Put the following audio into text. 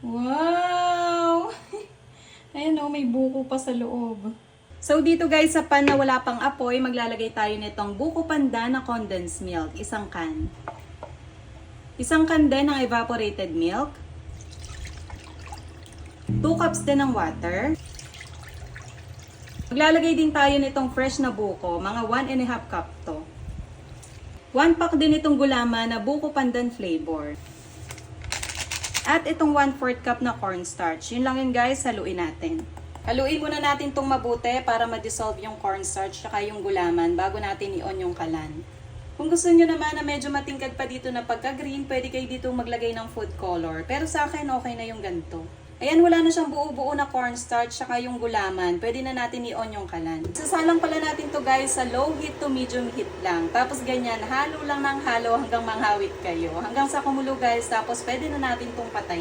Wow! Ayan o, may buko pa sa loob. So dito guys, sa pan na wala pang apoy, maglalagay tayo nitong buko panda na condensed milk. Isang can. Isang can din ng evaporated milk. 2 cups din ng water. Maglalagay din tayo nitong fresh na buko, mga 1½ cup to. 1 pack din itong gulaman na buko pandan flavor. At itong 1/4 cup na cornstarch. Yun lang yun guys, haluin natin. Haluin muna natin itong mabuti para ma-dissolve yung cornstarch at yung gulaman bago natin i-on yung kalan. Kung gusto nyo naman na medyo matingkad pa dito na pagka-green, pwede kayo dito maglagay ng food color. Pero sa akin, okay na yung ganito. Ayan, wala na siyang buo-buo na cornstarch at yung gulaman. Pwede na natin i-on yung kalan. Sasalang pala natin to guys sa low heat to medium heat lang. Tapos ganyan, halo lang ng halo hanggang manghawit kayo. Hanggang sa kumulo guys, tapos pwede na natin tong patayin.